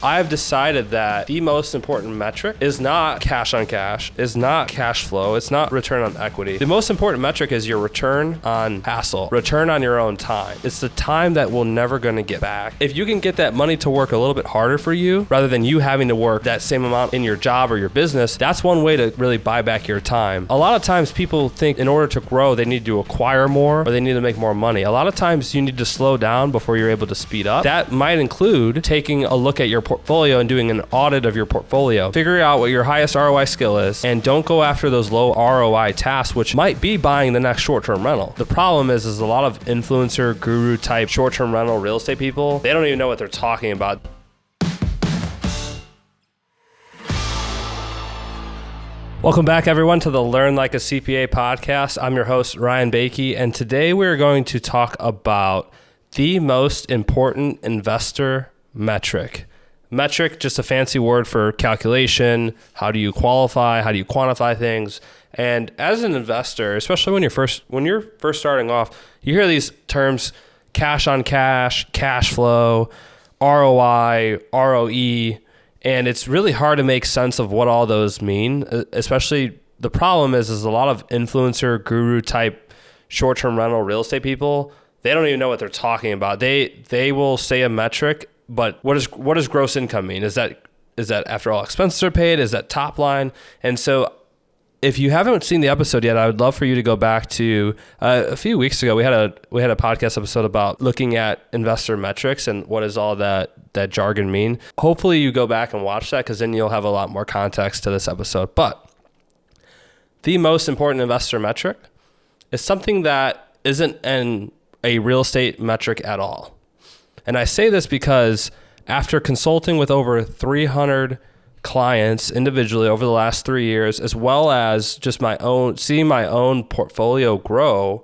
I've decided that the most important metric is not cash on cash, is not cash flow, it's not return on equity. The most important metric is your return on hassle, return on your own time. It's the time that we're never going to get back. If you can get that money to work a little bit harder for you, rather than you having to work that same amount in your job or your business, that's one way to really buy back your time. A lot of times people think in order to grow, they need to acquire more or they need to make more money. A lot of times you need to slow down before you're able to speed up. That might include taking a look at your portfolio and doing an audit of your portfolio. Figure out what your highest ROI skill is and don't go after those low ROI tasks, which might be buying the next short-term rental. The problem is a lot of influencer, guru type short-term rental real estate people, they don't even know what they're talking about. Welcome back, everyone, to the Learn Like a CPA podcast. I'm your host, Ryan Bakey, and today we're going to talk about the most important investor metric. Metric, just a fancy word for calculation. How do you qualify? How do you quantify things? And as an investor, especially when you're first starting off, you hear these terms: cash on cash, cash flow, ROI, ROE, and it's really hard to make sense of what all those mean. Especially the problem is a lot of influencer, guru type short-term rental real estate people, they don't even know what they're talking about. They will say a metric, but what does gross income mean? Is that after all expenses are paid? Is that top line? And so if you haven't seen the episode yet, I would love for you to go back to a few weeks ago. We had a podcast episode about looking at investor metrics and what does all that jargon mean. Hopefully you go back and watch that, because then you'll have a lot more context to this episode. But the most important investor metric is something that isn't a real estate metric at all. And I say this because after consulting with over 300 clients individually over the last 3 years, as well as just seeing my own portfolio grow,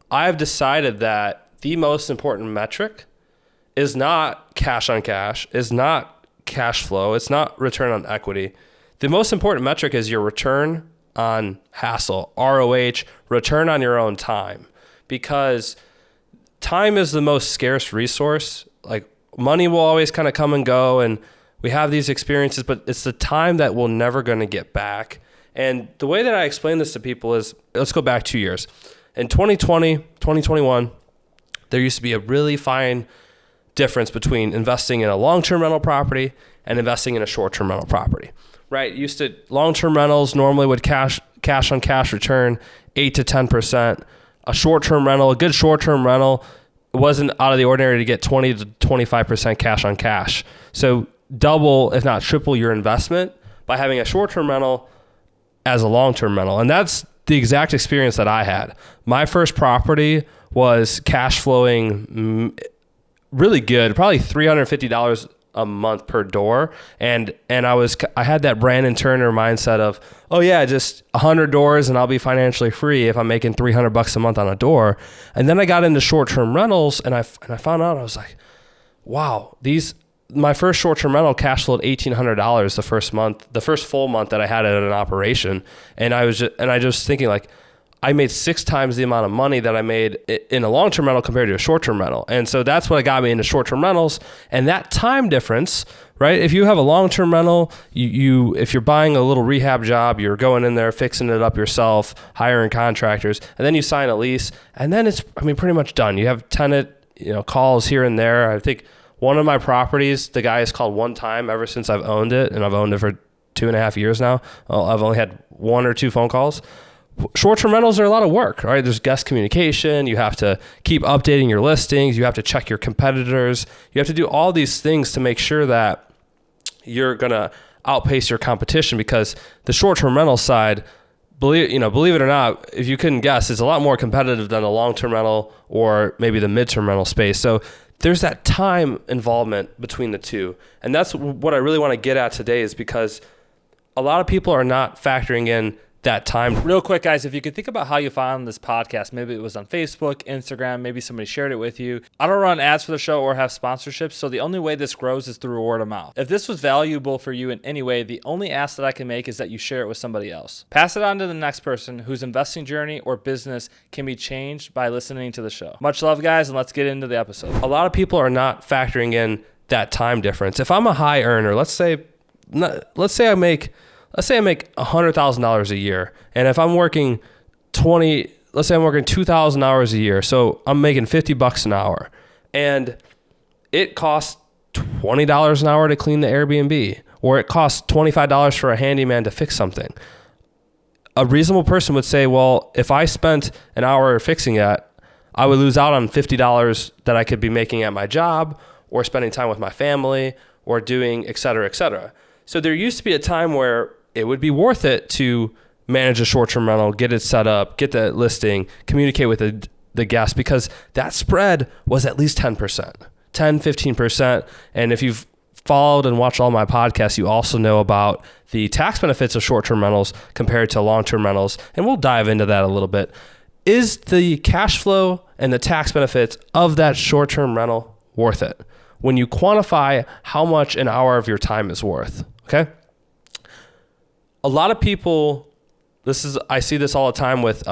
I've decided that the most important metric is not cash on cash, is not cash flow, it's not return on equity. The most important metric is your return on hassle, ROH, return on your own time, because time is the most scarce resource. Like, money will always kind of come and go, and we have these experiences, but it's the time that we're never going to get back. And the way that I explain this to people is, let's go back 2 years. In 2020, 2021, there used to be a really fine difference between investing in a long-term rental property and investing in a short-term rental property, right? Long-term rentals normally would cash on cash return 8 to 10%. A good short-term rental, it wasn't out of the ordinary to get 20 to 25% cash on cash. So double, if not triple, your investment by having a short-term rental as a long-term rental. And that's the exact experience that I had. My first property was cash flowing really good, probably $350 a month per door. And I had that Brandon Turner mindset of, oh yeah, just 100 doors and I'll be financially free if I'm making $300 a month on a door. And then I got into short-term rentals and I found out, I was like, wow, my first short-term rental cash flowed $1,800 the first full month that I had it in an operation. And I just thinking, like, I made 6 times the amount of money that I made in a long-term rental compared to a short-term rental. And so that's what got me into short-term rentals. And that time difference, right? If you have a long-term rental, if you're buying a little rehab job, you're going in there, fixing it up yourself, hiring contractors, and then you sign a lease, and then it's, pretty much done. You have tenant, calls here and there. I think one of my properties, the guy has called one time ever since I've owned it, and I've owned it for 2.5 years now. I've only had 1 or 2 phone calls. Short-term rentals are a lot of work, right? There's guest communication. You have to keep updating your listings. You have to check your competitors. You have to do all these things to make sure that you're going to outpace your competition, because the short-term rental side, believe it or not, if you couldn't guess, is a lot more competitive than the long-term rental or maybe the mid-term rental space. So there's that time involvement between the two. And that's what I really want to get at today, is because a lot of people are not factoring in that time. Real quick, guys, if you could think about how you found this podcast, maybe it was on Facebook, Instagram, maybe somebody shared it with you. I don't run ads for the show or have sponsorships, so the only way this grows is through word of mouth. If this was valuable for you in any way, the only ask that I can make is that you share it with somebody else. Pass it on to the next person whose investing journey or business can be changed by listening to the show. Much love, guys, and let's get into the episode. A lot of people are not factoring in that time difference. If I'm a high earner, let's say I make $100,000 a year, and if I'm working let's say I'm working 2,000 hours a year, so I'm making $50 an hour, and it costs $20 an hour to clean the Airbnb, or it costs $25 for a handyman to fix something. A reasonable person would say, well, if I spent an hour fixing it, I would lose out on $50 that I could be making at my job, or spending time with my family, or doing et cetera, et cetera. So there used to be a time where it would be worth it to manage a short-term rental, get it set up, get the listing, communicate with the guest, because that spread was at least 10%, 15%. And if you've followed and watched all my podcasts, you also know about the tax benefits of short-term rentals compared to long-term rentals. And we'll dive into that a little bit. Is the cash flow and the tax benefits of that short-term rental worth it when you quantify how much an hour of your time is worth? Okay. A lot of people, I see this all the time with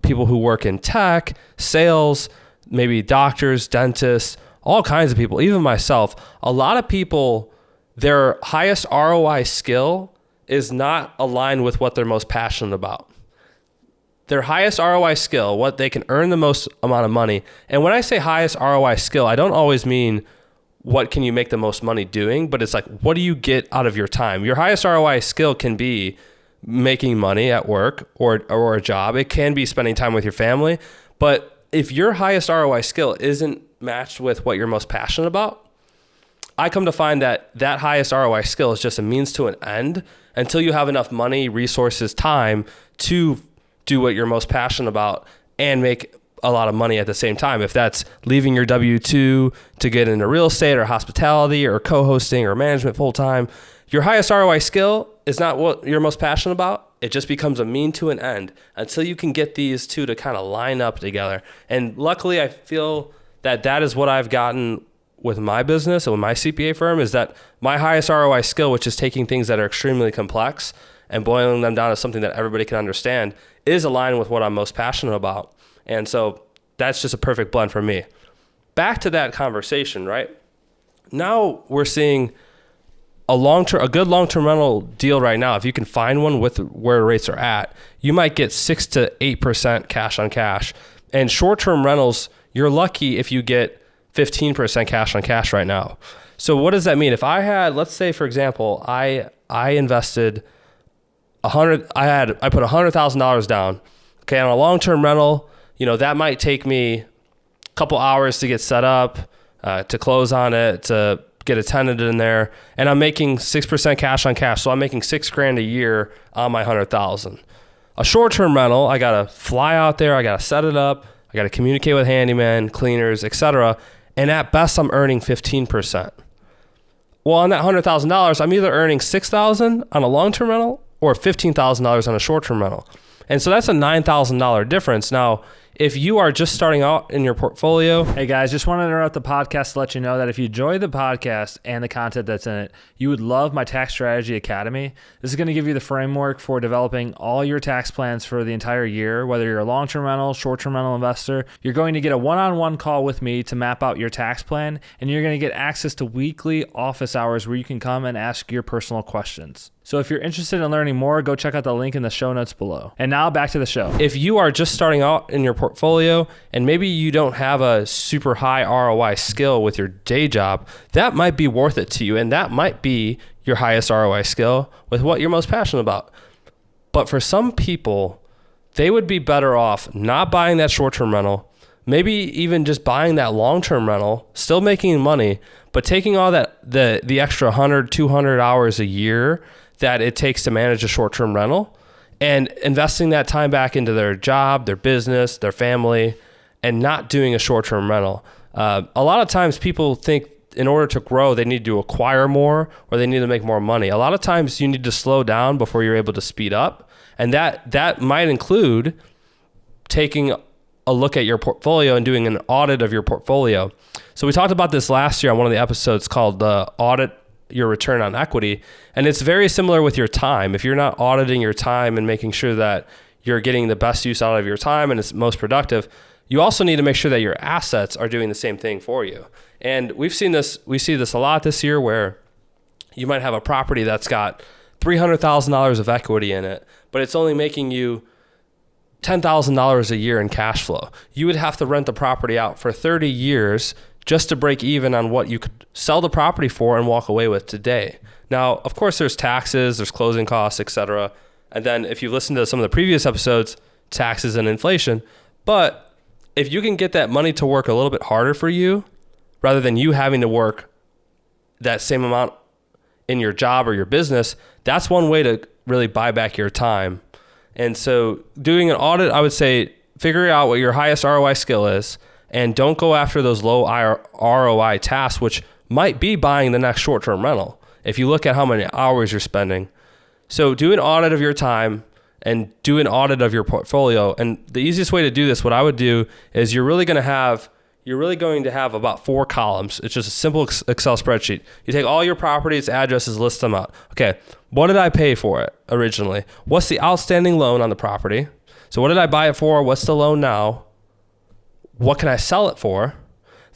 people who work in tech, sales, maybe doctors, dentists, all kinds of people, even myself. A lot of people, their highest ROI skill is not aligned with what they're most passionate about. Their highest ROI skill, what they can earn the most amount of money. And when I say highest ROI skill, I don't always mean what can you make the most money doing, but it's like, what do you get out of your time? Your highest ROI skill can be making money at work or a job. It can be spending time with your family. But if your highest ROI skill isn't matched with what you're most passionate about, I come to find that highest ROI skill is just a means to an end until you have enough money, resources, time to do what you're most passionate about and make a lot of money at the same time. If that's leaving your W-2 to get into real estate or hospitality or co-hosting or management full-time, your highest ROI skill is not what you're most passionate about. It just becomes a mean to an end until you can get these two to kind of line up together. And luckily, I feel that is what I've gotten with my business and with my CPA firm, is that my highest ROI skill, which is taking things that are extremely complex and boiling them down to something that everybody can understand, is aligned with what I'm most passionate about. And so that's just a perfect blend for me. Back to that conversation, right? Now we're seeing a good long-term rental deal right now. If you can find one with where rates are at, you might get 6 to 8% cash on cash. And short-term rentals, you're lucky if you get 15% cash on cash right now. So what does that mean? If I had, let's say for example, I invested I put $100,000 down. Okay, on a long-term rental, that might take me a couple hours to get set up, to close on it, to get a tenant in there, and I'm making 6% cash on cash. So I'm making $6,000 a year on my 100,000. A short-term rental, I gotta fly out there, I gotta set it up, I gotta communicate with handymen, cleaners, etc. And at best, I'm earning 15%. Well, on that $100,000, I'm either earning $6,000 on a long-term rental or $15,000 on a short-term rental. And so that's a $9,000 difference. Now, if you are just starting out in your portfolio. Hey guys, just want to interrupt the podcast to let you know that if you enjoy the podcast and the content that's in it, you would love my Tax Strategy Academy. This is going to give you the framework for developing all your tax plans for the entire year, whether you're a long-term rental, short-term rental investor. You're going to get a one-on-one call with me to map out your tax plan, and you're going to get access to weekly office hours where you can come and ask your personal questions. So if you're interested in learning more, go check out the link in the show notes below. And now back to the show. If you are just starting out in your portfolio and maybe you don't have a super high ROI skill with your day job, that might be worth it to you. And that might be your highest ROI skill with what you're most passionate about. But for some people, they would be better off not buying that short-term rental, maybe even just buying that long-term rental, still making money, but taking all that the extra 100, 200 hours a year that it takes to manage a short-term rental and investing that time back into their job, their business, their family, and not doing a short-term rental. A lot of times people think in order to grow, they need to acquire more or they need to make more money. A lot of times you need to slow down before you're able to speed up. And that might include taking a look at your portfolio and doing an audit of your portfolio. So we talked about this last year on one of the episodes called the Audit Your Return on Equity. And it's very similar with your time. If you're not auditing your time and making sure that you're getting the best use out of your time and it's most productive, you also need to make sure that your assets are doing the same thing for you. And we see this a lot this year where you might have a property that's got $300,000 of equity in it, but it's only making you $10,000 a year in cash flow. You would have to rent the property out for 30 years just to break even on what you could sell the property for and walk away with today. Now, of course, there's taxes, there's closing costs, etc. And then if you listen to some of the previous episodes, taxes and inflation. But if you can get that money to work a little bit harder for you, rather than you having to work that same amount in your job or your business, that's one way to really buy back your time. And so doing an audit, I would say figure out what your highest ROI skill is and don't go after those low ROI tasks, which might be buying the next short-term rental if you look at how many hours you're spending. So do an audit of your time and do an audit of your portfolio. And the easiest way to do this, what I would do is you're really going to have about 4 columns. It's just a simple Excel spreadsheet. You take all your properties, addresses, list them out. Okay, what did I pay for it originally? What's the outstanding loan on the property? So what did I buy it for? What's the loan now? What can I sell it for?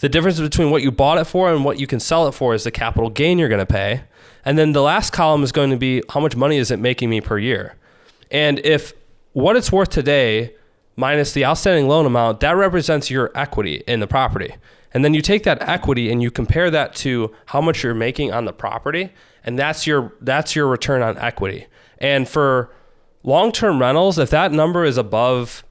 The difference between what you bought it for and what you can sell it for is the capital gain you're going to pay. And then the last column is going to be how much money is it making me per year? And if what it's worth today minus the outstanding loan amount, that represents your equity in the property. And then you take that equity and you compare that to how much you're making on the property, and that's your return on equity. And for long-term rentals, if that number is above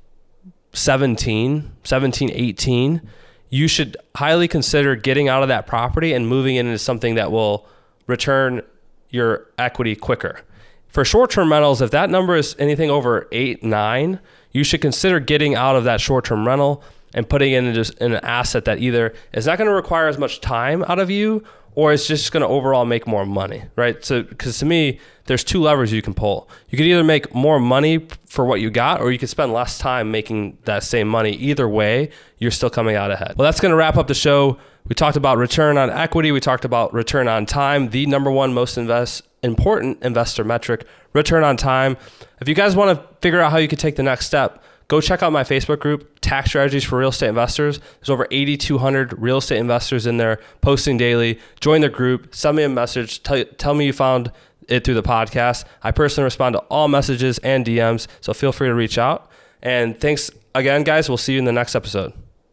17, 18, you should highly consider getting out of that property and moving it into something that will return your equity quicker. For short-term rentals, if that number is anything over 8, 9, you should consider getting out of that short-term rental and putting it into an asset that either is not going to require as much time out of you or it's just going to overall make more money, right? So, because to me, there's 2 levers you can pull. You could either make more money for what you got, or you could spend less time making that same money. Either way, you're still coming out ahead. Well, that's going to wrap up the show. We talked about return on equity. We talked about return on time, the number one most important investor metric, return on time. If you guys want to figure out how you could take the next step, go check out my Facebook group, Tax Strategies for Real Estate Investors. There's over 8,200 real estate investors in there posting daily. Join the group, send me a message, tell me you found it through the podcast. I personally respond to all messages and DMs, so feel free to reach out. And thanks again, guys. We'll see you in the next episode.